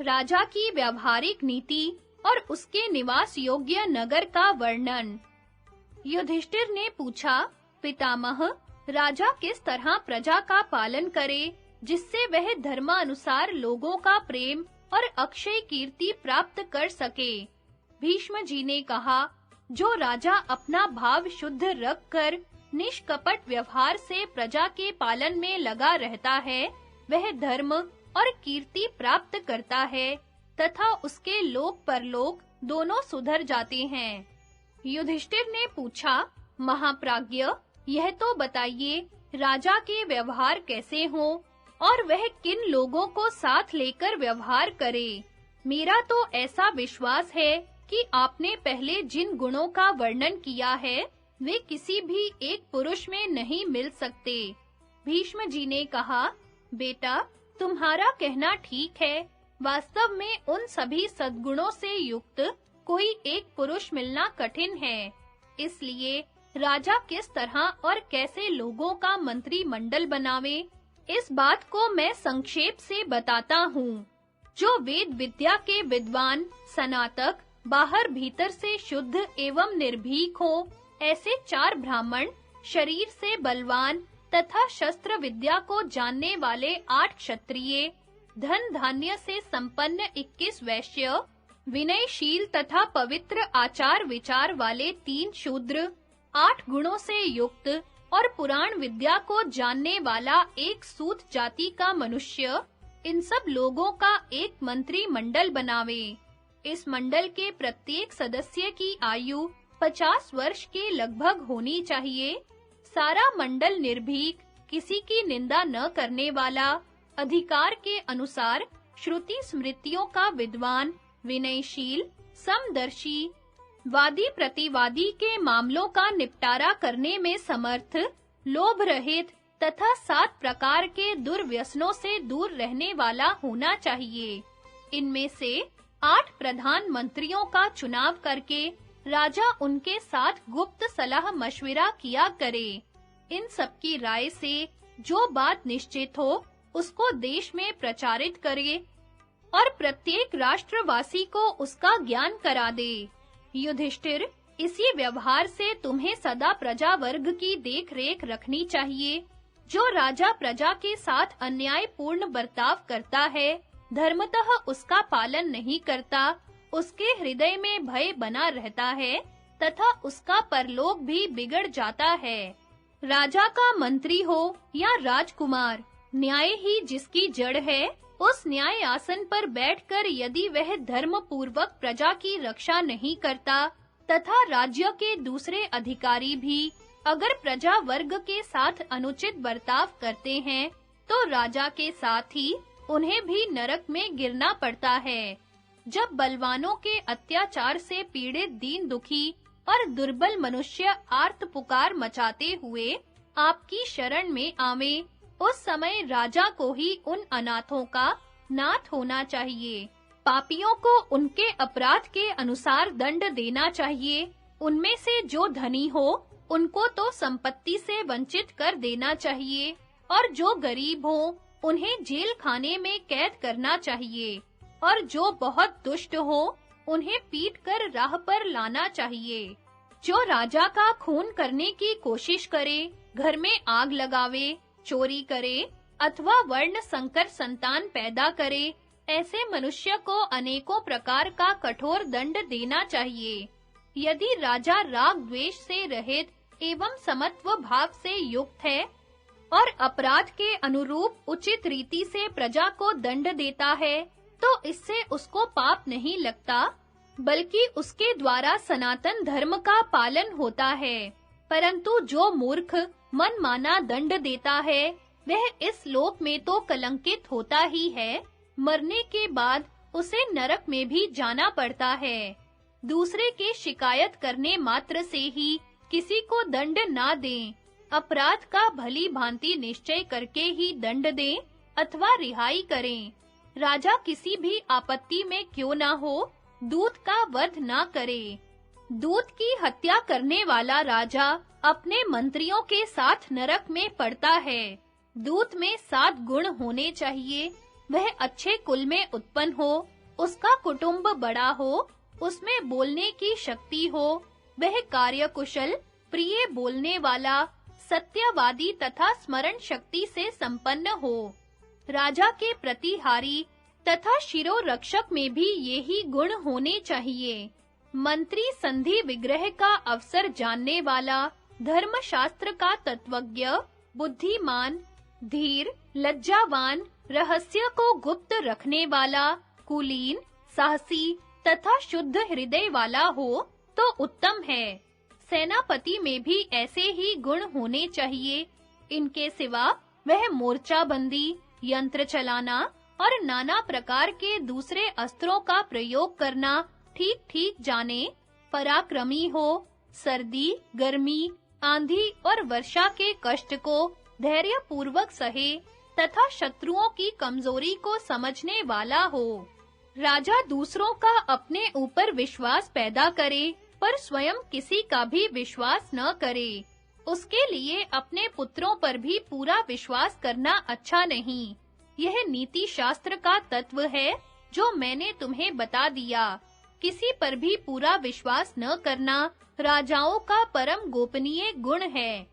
राजा की व्यावहारिक नीति और उसके निवास योग्य नगर का वर्णन। युधिष्ठिर ने पूछा, पितामह, राजा किस तरह प्रजा का पालन करे जिससे वह धर्मानुसार लोगों का प्रेम और अक्षय कीर्ति प्राप्त कर सके? भीष्म जी ने कहा, जो राजा अपना भाव शुद्ध रखकर निष्कपट व्यवहार से प्रजा के पालन में लगा रहता है, वह धर्म और कीर्ति प्राप्त करता है तथा उसके लोक परलोक दोनों सुधर जाते हैं। युधिष्ठिर ने पूछा, महाप्राज्ञ, यह तो बताइए, राजा के व्यवहार कैसे हों और वह किन लोगों को साथ लेकर व्यवहार करे? मेरा तो ऐसा विश्वास है कि आपने पहले जिन गुणों का वर्णन किया है, वे किसी भी एक पुरुष में नहीं मिल सकते। भीष्म जी ने कहा, बेटा, तुम्हारा कहना ठीक है। वास्तव में उन सभी सद्गुणों से युक्त कोई एक पुरुष मिलना कठिन है। इसलिए राजा किस तरह और कैसे लोगों का मंत्रिमंडल बनावे, इस बात को मैं संक्षेप से बताता हूँ। जो वेद विद्या के विद्वान, स्नातक, बाहर भीतर से शुद्ध एवं निर्भीक हो, ऐसे 4 ब्राह्मण, शरीर से बलवान तथा शस्त्र विद्या को जानने वाले 8 क्षत्रिय, धन धान्य से संपन्न 21 वैश्य, विनयशील तथा पवित्र आचार विचार वाले 3 शूद्र, 8 गुणों से युक्त और पुराण विद्या को जानने वाला एक सूत जाति का मनुष्य, इन सब लोगों का एक मंत्री मंडल बनावे। इस मंडल के प्रत्येक सदस्य की आयु 50 वर्ष के लगभग होनी चाहिए। सारा मंडल निर्भीक, किसी की निंदा न करने वाला, अधिकार के अनुसार श्रुति स्मृतियों का विद्वान, विनयशील, समदर्शी, वादी प्रतिवादी के मामलों का निपटारा करने में समर्थ, लोभ रहित तथा 7 प्रकार के दुर्व्यसनों से दूर रहने वाला होना चाहिए। इनमें से 8 प्रधान मंत्रियों का चुनाव करके राजा उनके साथ गुप्त सलाह मशविरा किया करे। इन सब की राय से जो बात निश्चित हो, उसको देश में प्रचारित करे और प्रत्येक राष्ट्रवासी को उसका ज्ञान करा दे। युधिष्ठिर, इसी व्यवहार से तुम्हें सदा प्रजा वर्ग की देख-रेख रखनी चाहिए। जो राजा प्रजा के साथ अन्यायपूर्ण बर्ताव करता है, धर्मतः उसका पालन नहीं करता, उसके हृदय में भय बना रहता है तथा उसका परलोक भी बिगड़ जाता है। राजा का मंत्री हो या राजकुमार, न्याय ही जिसकी जड़ है, उस न्याय आसन पर बैठकर यदि वह धर्म पूर्वक प्रजा की रक्षा नहीं करता तथा राज्य के दूसरे अधिकारी भी अगर प्रजा वर्ग के साथ अनुचित बर्ताव करते हैं, तो राजा के साथ ही उन्हें भी नरक में गिरना पड़ता है। जब बलवानों के अत्याचार से पीड़ित दीन दुखी और दुर्बल मनुष्य आर्त पुकार मचाते हुए आपकी शरण में आवे, उस समय राजा को ही उन अनाथों का नाथ होना चाहिए। पापियों को उनके अपराध के अनुसार दंड देना चाहिए। उनमें से जो धनी हो, उनको तो संपत्ति से वंचित कर देना चाहिए और जो गरीब हो, उन्हें जेल खाने में कैद करना चाहिए और जो बहुत दुष्ट हो, उन्हें पीट कर राह पर लाना चाहिए। जो राजा का खून करने की कोशिश करे, घर में आग लगावे, चोरी करे अथवा वर्ण संकर संतान पैदा करे, ऐसे मनुष्य को अनेकों प्रकार का कठोर दंड देना चाहिए। यदि राजा राग द्वेष से रहित एवं समत्व भाव से युक्त है और अपराध के अनुरूप उचित रीति से प्रजा को दंड देता है, तो इससे उसको पाप नहीं लगता, बल्कि उसके द्वारा सनातन धर्म का पालन होता है। परंतु जो मूर्ख मनमाना दंड देता है, वह इस लोक में तो कलंकित होता ही है, मरने के बाद उसे नरक में भी जाना पड़ता है। दूसरे की शिकायत करने मात्र से ही किसी को दंड ना दें, अपराध का भली भांति निश्चय करके ही दंड दें अथवा रिहाई करें। राजा किसी भी आपत्ति में क्यों ना हो, दूत का वध ना करे। दूत की हत्या करने वाला राजा अपने मंत्रियों के साथ नरक में पड़ता है। दूत में 7 गुण होने चाहिए। वह अच्छे कुल में उत्पन्न हो, उसका कुटुंब बड़ा हो, उसमें बोलने की शक्ति हो, वह कार्यकुशल, प्रिय बोलने वाला, सत्यवादी तथा स्मरण शक्ति से संपन्न हो। राजा के प्रतिहारी तथा शिरोरक्षक में भी यही गुण होने चाहिए। मंत्री संधि विग्रह का अवसर जानने वाला, धर्मशास्त्र का तत्वज्ञ, बुद्धिमान, धीर, लज्जावान, रहस्य को गुप्त रखने वाला, कुलीन, साहसी तथा शुद्ध हृदय वाला हो तो उत्तम है। सेनापति में भी ऐसे ही गुण होने चाहिए। इनके सिवा वह मोर्चाबंदी, यंत्र चलाना और नाना प्रकार के दूसरे अस्त्रों का प्रयोग करना ठीक-ठीक जाने, पराक्रमी हो, सर्दी, गर्मी, आंधी और वर्षा के कष्ट को धैर्यपूर्वक सहे तथा शत्रुओं की कमजोरी को समझने वाला हो। राजा दूसरों का अपने ऊपर विश्वास पैदा करे, पर स्वयं किसी का भी विश्वास न करे। उसके लिए अपने पुत्रों पर भी पूरा विश्वास करना अच्छा नहीं। यह नीति शास्त्र का तत्व है जो मैंने तुम्हें बता दिया। किसी पर भी पूरा विश्वास न करना राजाओं का परम गोपनीय गुण है।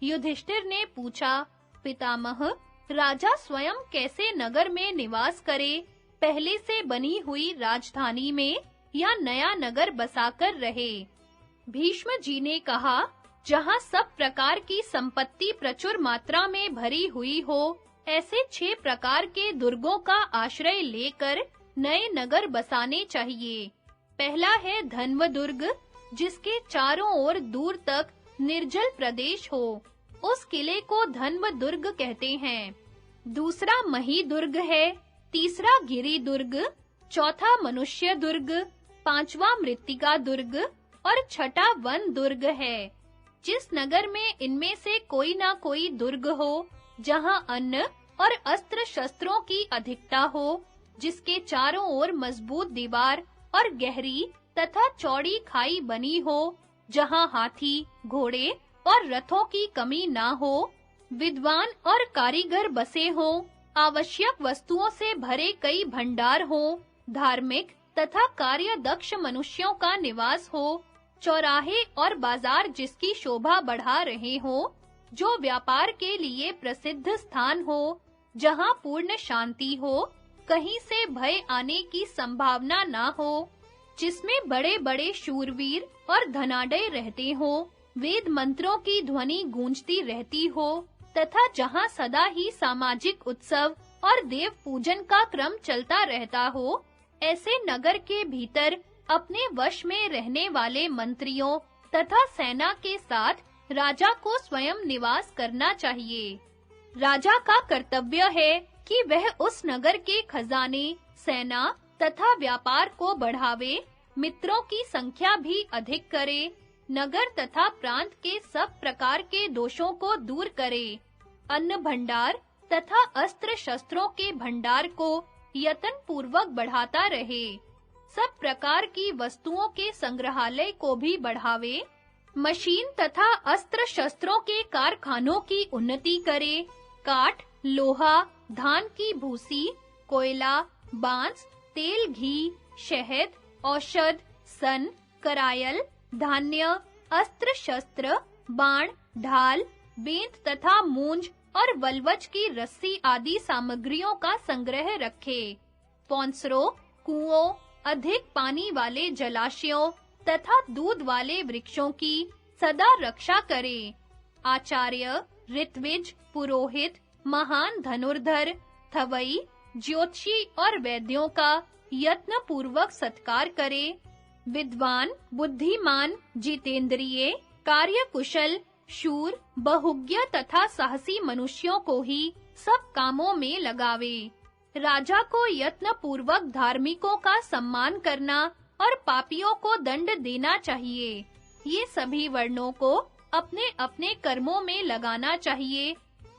युधिष्ठिर ने पूछा, पितामह, राजा स्वयं कैसे नगर में निवास करे, पहले से बनी हुई राजधानी में या नया नगर बसाकर रहे? भीष्म जी ने कहा, जहाँ सब प्रकार की संपत्ति प्रचुर मात्रा में भरी हुई हो, ऐसे 6 प्रकार के दुर्गों का आश्रय लेकर नए नगर बसाने चाहिए। पहला है धन्व दुर्ग, जिसके चारों ओर दूर तक निर्जल प्रदेश हो, उस किले को धन्व दुर्ग कहते हैं। दूसरा मही दुर्ग है, तीसरा गिरि दुर्ग, चौथा मनुष्य दुर्ग, पांचवा मृत्तिका दुर्ग और छठा वन दुर्ग है। जिस नगर में इनमें से कोई ना कोई दुर्ग हो, जहां अन्न और अस्त्र शस्त्रों की अधिकता हो, जिसके चारों ओर मजबूत दीवार और गहरी तथा चौड़ी खाई बनी हो, जहां हाथी, घोड़े और रथों की कमी ना हो, विद्वान और कारीगर बसे हो, आवश्यक वस्तुओं से भरे कई भंडार हो, धार्मिक तथा कार्यदक्ष मनुष्यों का निवास हो, चौराहे और बाजार जिसकी शोभा बढ़ा रहे हो, जो व्यापार के लिए प्रसिद्ध स्थान हो, जहां पूर्ण शांति हो, कहीं से भय आने की संभावना ना हो, जिसमें बड़े-बड़े शूरवीर और धनाढ्य रहते हो, वेद मंत्रों की ध्वनि गूंजती रहती हो, तथा जहां सदा ही सामाजिक उत्सव और देव पूजन का क्रम चलता रहता हो, ऐसे नगर के भीतर अपने वश में रहने वाले मंत्रियों तथा सेना के साथ राजा को स्वयं निवास करना चाहिए। राजा का कर्तव्य है कि वह उस नगर के खजाने, सेना तथा व्यापार को बढ़ावे, मित्रों की संख्या भी अधिक करे, नगर तथा प्रांत के सब प्रकार के दोषों को दूर करे, अन्न भंडार तथा अस्त्र शस्त्रों के भंडार को यत्न पूर्वक बढ़ाता रहे, सब प्रकार की वस्तुओं के संग्रहालय को भी बढ़ावे, मशीन तथा अस्त्र शस्त्रों के कारखानों की उन्नति करे, काठ, लोहा, धान की भूसी, कोयला, बांस, तेल, घी, शहद, औषध, सन, करायल, धान्य, अस्त्र शस्त्र, बाण, ढाल, बेंत तथा मूंज और वल्वच की रस्सी आदि सामग्रियों का संग्रह रखे। पौंसरों, कुओं, अधिक पानी वाले जलाशयों तथा दूध वाले वृक्षों की सदा रक्षा करे। आचार्य, ऋत्विज, पुरोहित, महान धनुर्धर, थवई, ज्योतिषी और वैद्यों का यत्न पूर्वक सत्कार करे। विद्वान, बुद्धिमान, जितेंद्रिय, कार्यकुशल, शूर, बहुज्ञ तथा साहसी मनुष्यों को ही सब कामों में लगावे। राजा को यत्न पूर्वक धार्मिकों का सम्मान करना और पापियों को दंड देना चाहिए। ये सभी वर्णों को अपने-अपने कर्मों में लगाना चाहिए।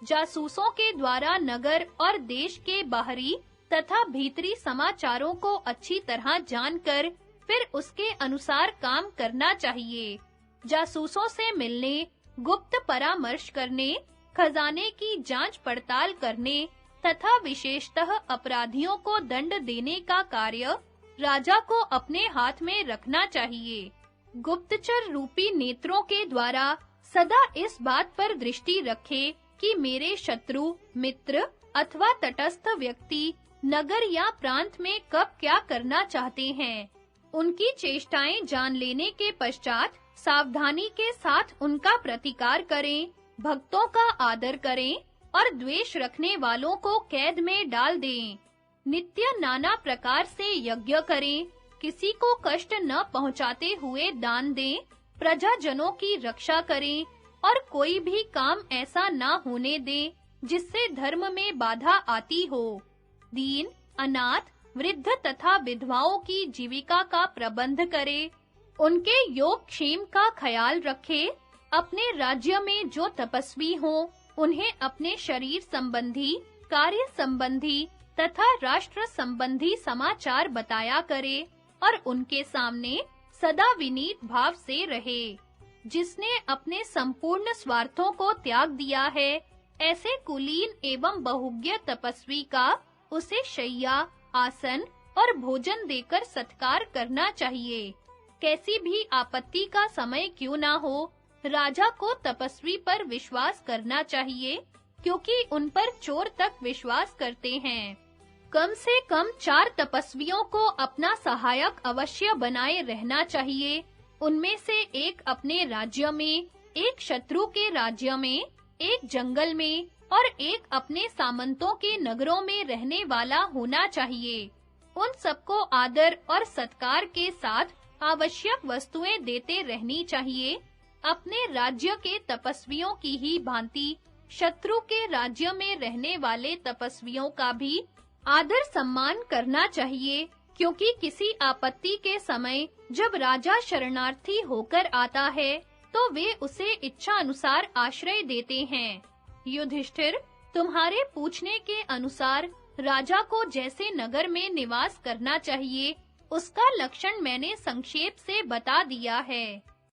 जासूसों के द्वारा नगर और देश के बाहरी तथा भीतरी समाचारों को अच्छी तरह जानकर फिर उसके अनुसार काम करना चाहिए। जासूसों से मिलने, गुप्त परामर्श करने, खजाने की जांच पड़ताल करने तथा विशेषतः अपराधियों को दंड देने का कार्य राजा को अपने हाथ में रखना चाहिए। गुप्तचर रूपी नेत्रों के द्वारा सदा इस बात पर दृष्टि रखे कि मेरे शत्रु, मित्र अथवा तटस्थ व्यक्ति नगर या प्रांत में कब क्या करना चाहते हैं। उनकी चेष्टाएं जान लेने के पश्चात सावधानी के साथ उनका प्रतिकार करें, भक्तों का आदर करें और द्वेष रखने वालों को कैद में डाल दें। नित्य नाना प्रकार से यज्ञ करें, किसी को कष्ट न पहुंचाते हुए दान दें, प्रजाजनों की रक्षा करें और कोई भी काम ऐसा ना होने दें जिससे धर्म में बाधा आती हो। दीन, अनाथ, वृद्ध तथा विधवाओं की जीविका का प्रबंध करें, उनके योग क्षेम का ख्याल रखें। अपने राज्य में जो तपस्वी हों, उन्हें अपने शरीर संबंधी, कार्य संबंधी तथा राष्ट्र संबंधी समाचार बताया करे और उनके सामने सदा विनीत भाव से रहे। जिसने अपने संपूर्ण स्वार्थों को त्याग दिया है, ऐसे कुलीन एवं बहुज्ञ तपस्वी का उसे शैया, आसन और भोजन देकर सत्कार करना चाहिए। कैसी भी आपत्ति का समय क्यों ना हो, राजा को तपस्वी पर विश्वास करना चाहिए, क्योंकि उन पर चोर तक विश्वास करते हैं। कम से कम 4 तपस्वियों को अपना सहायक अवश्य बनाए रहना चाहिए। उनमें से एक अपने राज्य में, एक शत्रु के राज्य में, एक जंगल में और एक अपने सामंतों के नगरों में रहने वाला होना चाहिए। उन सबको आदर और सत्कार के साथ आवश्यक वस्तुएं देते रहनी चाहिए। अपने राज्य के तपस्वियों की ही भांति शत्रु के राज्य में रहने वाले तपस्वियों का भी आदर सम्मान करना चाहिए, क्योंकि किसी आपत्ति के समय जब राजा शरणार्थी होकर आता है, तो वे उसे इच्छा अनुसार आश्रय देते हैं। युधिष्ठिर, तुम्हारे पूछने के अनुसार राजा को जैसे नगर में निवास करना चाहिए, उसका लक्षण मैंने संक्षेप से बता दिया है।